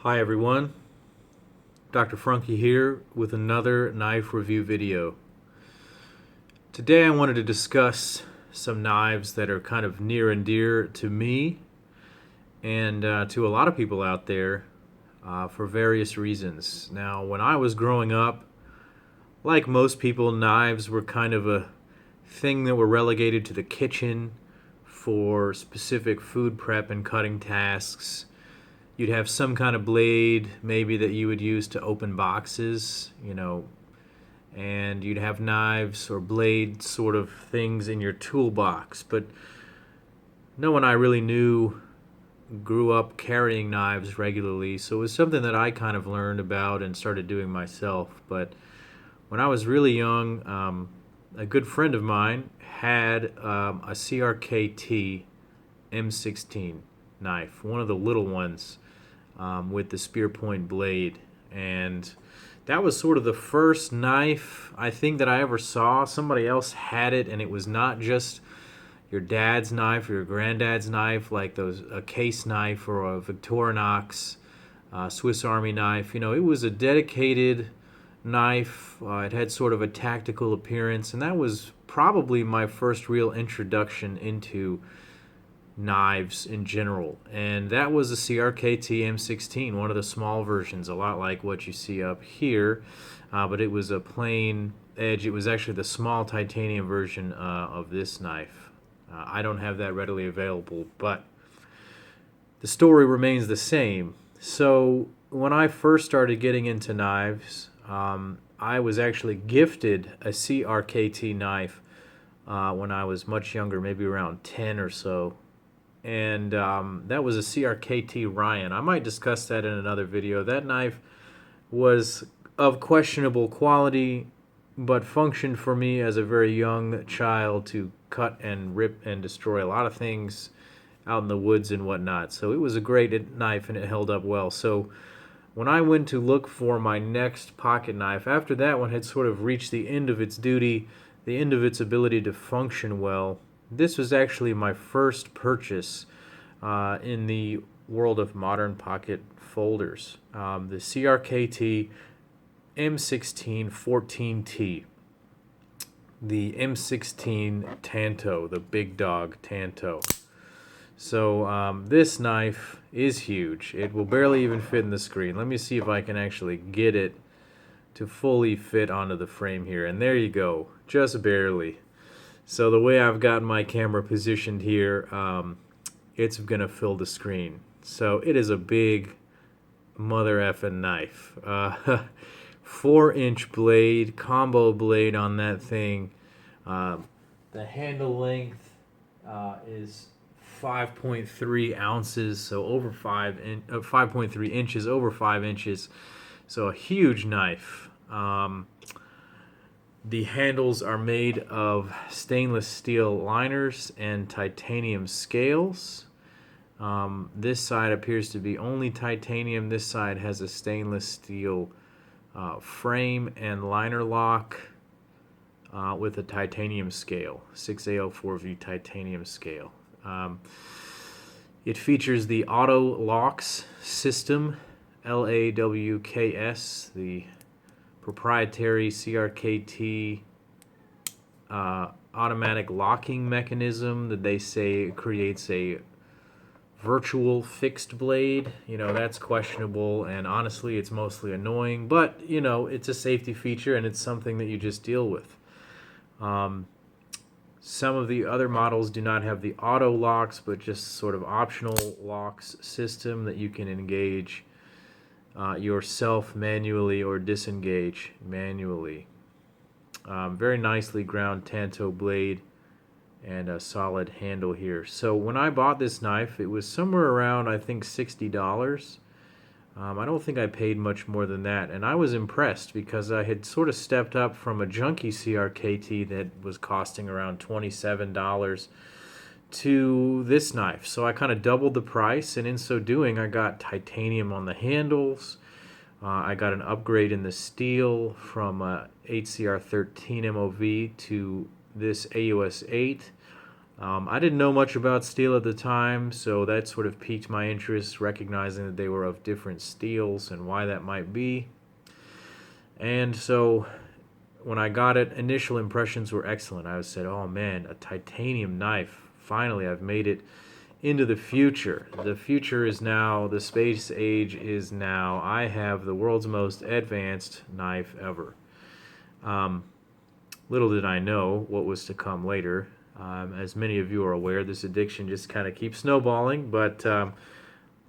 Hi everyone, Dr. Frunkey here with another knife review video. Today I wanted to discuss some knives that are kind of near and dear to me and to a lot of people out there for various reasons. Now, when I was growing up, like most people, knives were kind of a thing that were relegated to the kitchen for specific food prep and cutting tasks. You'd have some kind of blade maybe that you would use to open boxes, and you'd have knives or blade sort of things in your toolbox. But no one I really knew grew up carrying knives regularly, so it was something that I kind of learned about and started doing myself. But when I was really young, a good friend of mine had a CRKT M16 knife, one of the little ones, with the spear point blade, and that was sort of the first knife I think that I ever saw. Somebody else had it, and it was not just your dad's knife or your granddad's knife, like a case knife or a Victorinox Swiss Army knife. It was a dedicated knife. It had sort of a tactical appearance, and that was probably my first real introduction into knives in general, and that was a CRKT M16, one of the small versions, a lot like what you see up here, but it was a plain edge. It was actually the small titanium version of this knife. I don't have that readily available, but the story remains the same. So when I first started getting into knives, I was actually gifted a CRKT knife when I was much younger, maybe around 10 or so. And that was a CRKT Ryan. I might discuss that in another video. That knife was of questionable quality, but functioned for me as a very young child to cut and rip and destroy a lot of things out in the woods and whatnot. So it was a great knife, and it held up well. So when I went to look for my next pocket knife, after that one had sort of reached the end of its duty, the end of its ability to function well, this was actually my first purchase in the world of modern pocket folders. The CRKT M16-14T. The M16 Tanto, the big dog Tanto. So this knife is huge. It will barely even fit in the screen. Let me see if I can actually get it to fully fit onto the frame here. And there you go, just barely. So the way I've got my camera positioned here, it's going to fill the screen. So it is a big mother effing knife. 4-inch blade, combo blade on that thing. The handle length is 5.3 ounces, so over 5.3 inches, over 5 inches. So a huge knife. The handles are made of stainless steel liners and titanium scales. This side appears to be only titanium. This side has a stainless steel frame and liner lock with a titanium scale, 6A04V titanium scale. It features the autolawks system, LAWKS, the proprietary CRKT automatic locking mechanism that they say creates a virtual fixed blade. That's questionable, and honestly it's mostly annoying, but it's a safety feature, and it's something that you just deal with. Some of the other models do not have the auto locks, but just sort of optional locks system that you can engage yourself manually or disengage manually. Very nicely ground Tanto blade and a solid handle here. So when I bought this knife, it was somewhere around, I think, $60. I don't think I paid much more than that, and I was impressed because I had sort of stepped up from a junky CRKT that was costing around $27 to this knife. So I kind of doubled the price, and in so doing I got titanium on the handles. I got an upgrade in the steel from HCR 13 MOV to this AUS 8. I didn't know much about steel at the time, so that sort of piqued my interest, recognizing that they were of different steels and why that might be. And so when I got it, initial impressions were excellent. I said, oh man, a titanium knife. Finally, I've made it into the future. The future is now, the space age is now. I have the world's most advanced knife ever. Little did I know what was to come later. As many of you are aware, this addiction just kind of keeps snowballing, but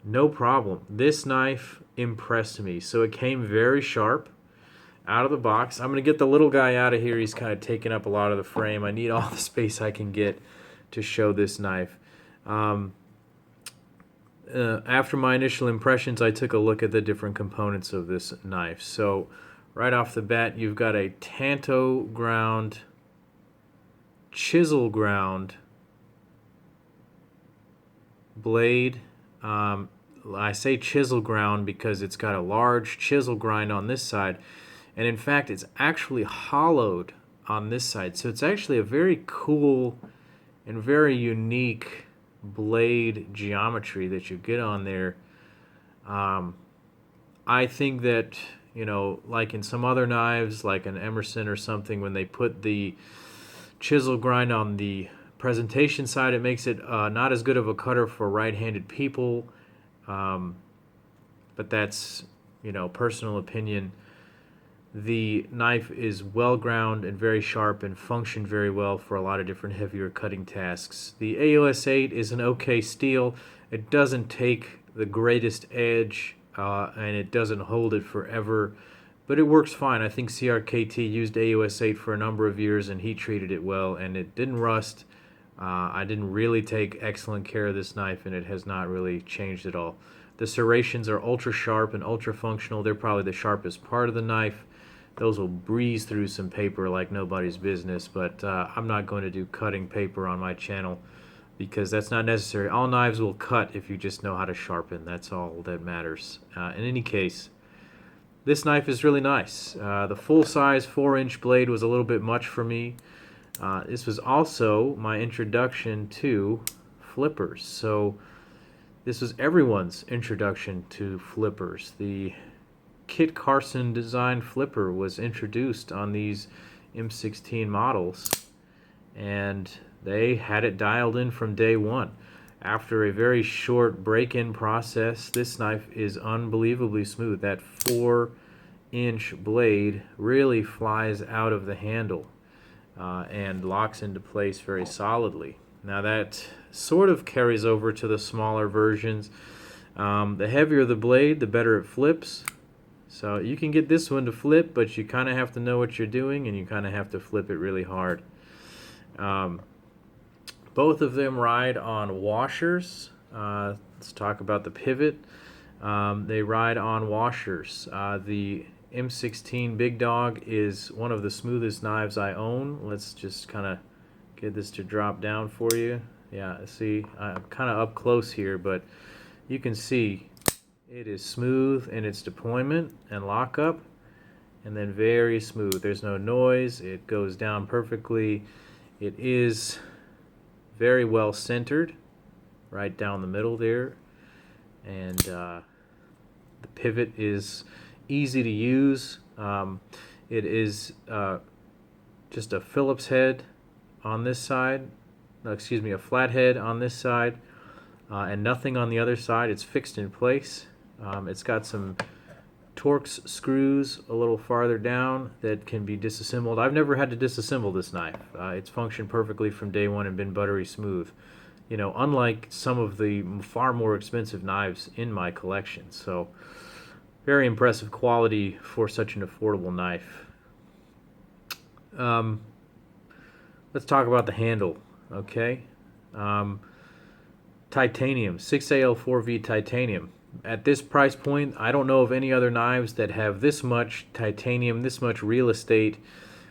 no problem. This knife impressed me. So it came very sharp out of the box. I'm going to get the little guy out of here. He's kind of taking up a lot of the frame. I need all the space I can get to show this knife. After my initial impressions, I took a look at the different components of this knife. So right off the bat, you've got a Tanto ground, chisel ground blade. I say chisel ground because it's got a large chisel grind on this side, and in fact it's actually hollowed on this side, so it's actually a very cool and very unique blade geometry that you get on there. I think that, you know, like in some other knives, like an Emerson or something, when they put the chisel grind on the presentation side, it makes it not as good of a cutter for right-handed people. But that's, you know, personal opinion. The knife is well ground and very sharp and functioned very well for a lot of different heavier cutting tasks. The AOS 8 is an okay steel. It doesn't take the greatest edge, and it doesn't hold it forever, but it works fine. I think CRKT used AOS 8 for a number of years and he treated it well, and it didn't rust. I didn't really take excellent care of this knife, and it has not really changed at all. The serrations are ultra sharp and ultra functional. They're probably the sharpest part of the knife. Those will breeze through some paper like nobody's business, but I'm not going to do cutting paper on my channel because that's not necessary. All knives will cut if you just know how to sharpen. That's all that matters. In any case, this knife is really nice. The full-size 4-inch blade was a little bit much for me. This was also my introduction to flippers. So this was everyone's introduction to flippers. The Kit Carson designed flipper was introduced on these M16 models, and they had it dialed in from day one. After a very short break-in process, this knife is unbelievably smooth. That 4-inch blade really flies out of the handle and locks into place very solidly. Now that sort of carries over to the smaller versions. The heavier the blade, the better it flips. So you can get this one to flip, but you kind of have to know what you're doing, and you kind of have to flip it really hard. Both of them ride on washers. Let's talk about the pivot. They ride on washers. The M16 Big Dog is one of the smoothest knives I own. Let's just kind of get this to drop down for you. Yeah, see, I'm kind of up close here, but you can see it is smooth in its deployment and lockup, and then very smooth. There's no noise. It goes down perfectly. It is very well centered, right down the middle there, and the pivot is easy to use. It is just a Phillips head on this side, excuse me, a flat head on this side, and nothing on the other side. It's fixed in place. It's got some Torx screws a little farther down that can be disassembled. I've never had to disassemble this knife. It's functioned perfectly from day one and been buttery smooth. You know, unlike some of the far more expensive knives in my collection. So, very impressive quality for such an affordable knife. Let's talk about the handle, okay? Titanium, 6AL4V titanium. At this price point, I don't know of any other knives that have this much titanium, this much real estate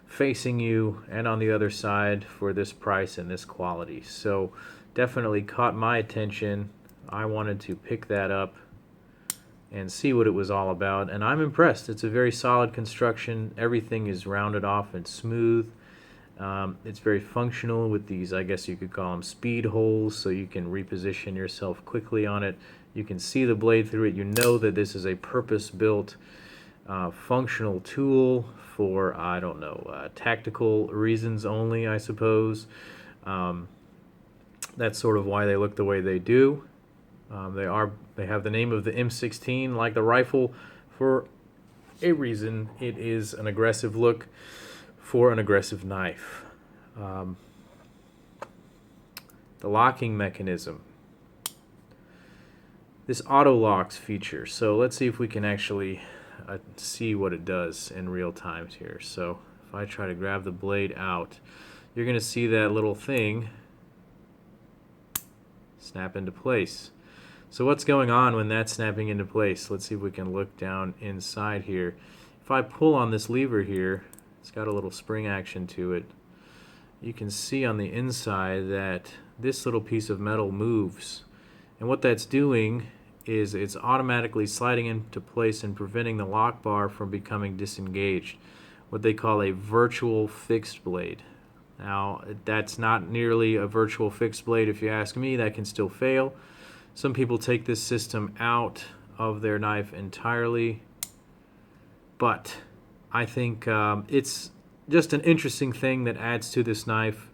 facing you and on the other side for this price and this quality. So definitely caught my attention. I wanted to pick that up and see what it was all about, and I'm impressed. It's a very solid construction. Everything is rounded off and smooth. It's very functional with these, I guess you could call them speed holes, so you can reposition yourself quickly on it. You can see the blade through it. You know that this is a purpose-built functional tool for, I don't know, tactical reasons only, I suppose. That's sort of why they look the way they do. They have the name of the M16, like the rifle, for a reason. It is an aggressive look for an aggressive knife. The locking mechanism. This auto locks feature. So let's see if we can actually see what it does in real time here. So if I try to grab the blade out, you're going to see that little thing snap into place. So what's going on when that's snapping into place? Let's see if we can look down inside here. If I pull on this lever here, it's got a little spring action to it. You can see on the inside that this little piece of metal moves. And what that's doing is it's automatically sliding into place and preventing the lock bar from becoming disengaged. What they call a virtual fixed blade. Now, that's not nearly a virtual fixed blade if you ask me. That can still fail. Some people take this system out of their knife entirely, but I think it's just an interesting thing that adds to this knife.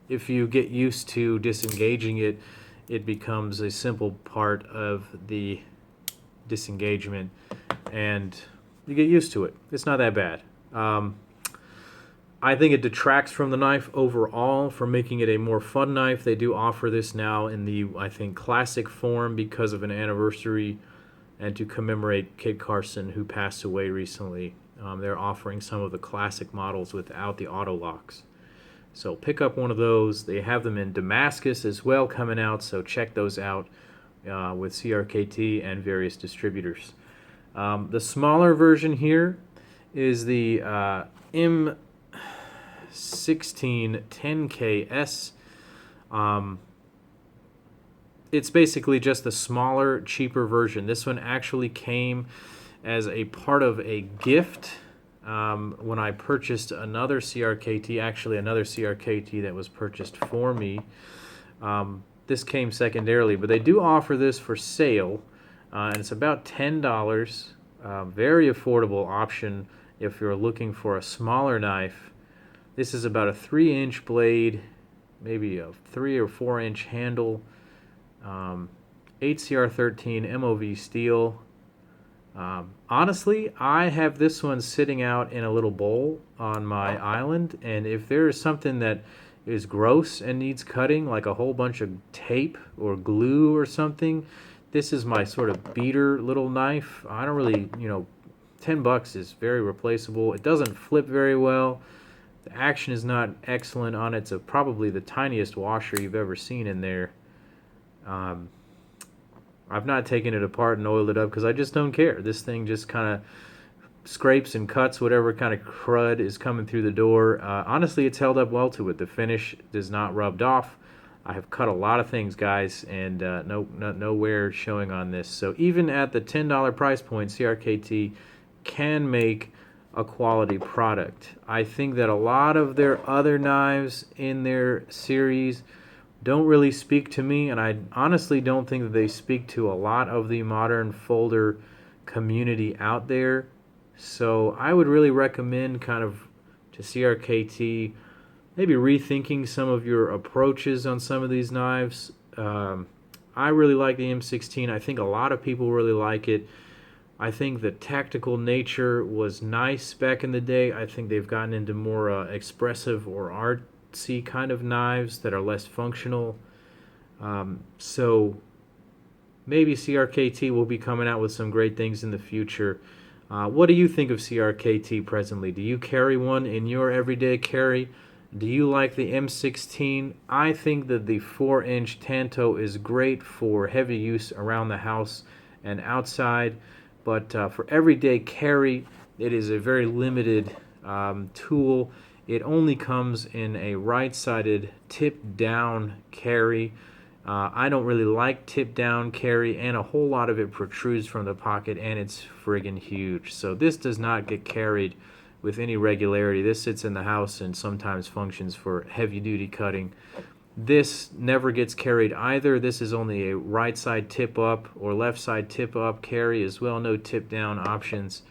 If you get used to disengaging it, it becomes a simple part of the disengagement, and you get used to it. It's not that bad. I think it detracts from the knife overall for making it a more fun knife. They do offer this now in the, I think, classic form because of an anniversary and to commemorate Kid Carson, who passed away recently. They're offering some of the classic models without the auto locks. So pick up one of those. They have them in Damascus as well coming out, so check those out with CRKT and various distributors. The smaller version here is the M16 10KS. It's basically just the smaller, cheaper version. This one actually came as a part of a gift when I purchased another CRKT, actually another CRKT that was purchased for me. This came secondarily, but they do offer this for sale, and it's about $10. Very affordable option if you're looking for a smaller knife. This is about a 3-inch blade, maybe a 3 or 4-inch handle, 8CR13 MOV steel. Honestly, I have this one sitting out in a little bowl on my island, and if there is something that is gross and needs cutting, like a whole bunch of tape or glue or something, this is my sort of beater little knife. I don't really, $10 is very replaceable. It doesn't flip very well. The action is not excellent on it. It's probably the tiniest washer you've ever seen in there. I've not taken it apart and oiled it up because I just don't care. This thing just kind of scrapes and cuts whatever kind of crud is coming through the door. Honestly, it's held up well to it. The finish does not rubbed off. I have cut a lot of things, guys, and no wear showing on this. So even at the $10 price point, CRKT can make a quality product. I think that a lot of their other knives in their series don't really speak to me, and I honestly don't think that they speak to a lot of the modern folder community out there. So I would really recommend kind of to CRKT maybe rethinking some of your approaches on some of these knives. I really like the M16. I think a lot of people really like it. I think the tactical nature was nice back in the day. I think they've gotten into more expressive or artsy kind of knives that are less functional. So maybe CRKT will be coming out with some great things in the future. What do you think of CRKT presently? Do you carry one in your everyday carry? Do you like the M16? I think that the 4-inch Tanto is great for heavy use around the house and outside. But for everyday carry, it is a very limited tool. It only comes in a right-sided tip-down carry. I don't really like tip-down carry, and a whole lot of it protrudes from the pocket, and it's friggin' huge. So this does not get carried with any regularity. This sits in the house and sometimes functions for heavy-duty cutting. This never gets carried either. This is only a right side tip up or left side tip up carry as well, no tip down options.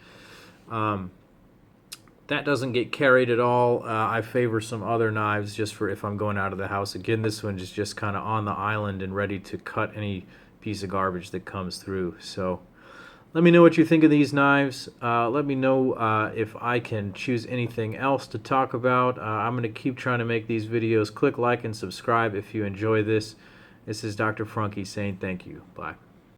That doesn't get carried at all. I favor some other knives just for if I'm going out of the house. Again, this one is just kind of on the island and ready to cut any piece of garbage that comes through. So let me know what you think of these knives. Let me know if I can choose anything else to talk about. I'm going to keep trying to make these videos. Click like and subscribe if you enjoy this. This is Dr. Frunkey saying thank you. Bye.